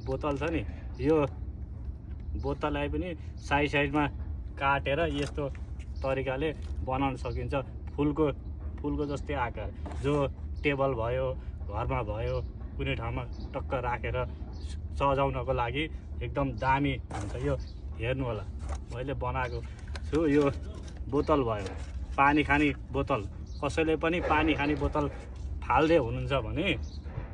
बोतल छ नि, यो बोतललाई पनि साइडमा काटेर यस्तो तरिकाले बनाउन सकिन्छ। फुलको जस्तै आकार, जो टेबल भयो, घरमा भयो, कुनै ठाउँमा टक्क राखेर सजाउनको लागि एकदम दामी हुन्छ। यो हेर्नु होला, मैले बनाएको छु। यो बोतल भयो, पानी खाने बोतल। कसैले पनि पानी खाने बोतल फाल्दै हुनुहुन्छ भने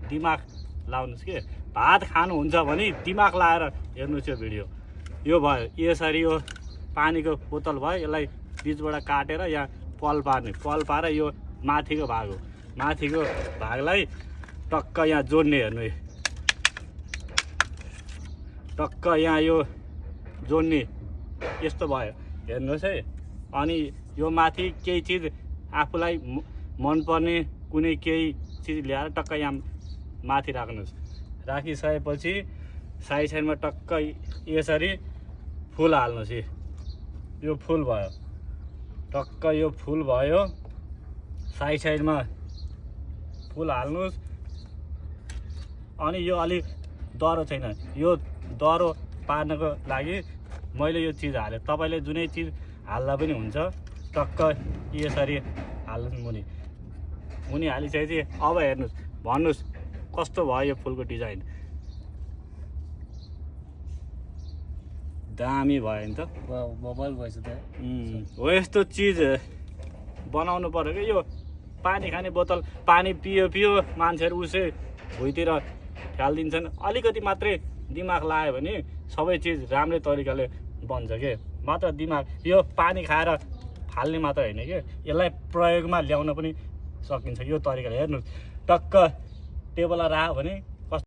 दिमाग लाउनुहोस् के। भात खानुहुन्छ भने दिमाग लाएर हेर्नुहोस् यो भिडियो। यो भयो यसरी, यो पानीको बोतल भयो, यसलाई बिचबाट काटेर यहाँ पल पारेर यो माथिको भाग हो, माथिको भागलाई टक्क यहाँ जोड्ने। हेर्नु टक्क यहाँ यो जोड्ने, यस्तो भयो हेर्नुहोस् है। अनि यो माथि केही चिज आफूलाई मनपर्ने कुनै केही चिज ल्याएर टक्क यहाँ माथि राख्नुहोस्। राखिसकेपछि साइडमा टक्क यसरी फुल हाल्नुहोस्। यो फुल भयो, टक्क यो फुल भयो, साइडमा फुल हाल्नुहोस्। अनि यो अलिक डह्रो छैन, यो डह्रो पार्नको लागि मैले यो चिज हालेँ। तपाईँले जुनै चिज हाल्दा पनि हुन्छ। टक्क यसरी हाल्नुहोस् मुनि हालिसकेपछि अब हेर्नुहोस्, भन्नुहोस् कस्तो भयो यो फुलको डिजाइन। दामी भयो नि त, मोबाइल भएछ त। हो यस्तो चिज बनाउनु पर्यो कि। यो पानी खाने बोतल पानी पियो मान्छेहरू उसै भुइँतिर फालिदिन्छन्। अलिकति मात्रै दिमाग लगायो भने सबै चिज राम्रै तरिकाले बन्छ के। मात्र दिमाग, यो पानी खाएर फाल्ने मात्र होइन कि, यसलाई प्रयोगमा ल्याउन पनि सकिन्छ यो तरिकाले। हेर्नुहोस्, टक्क टेबलमा राख्यो भने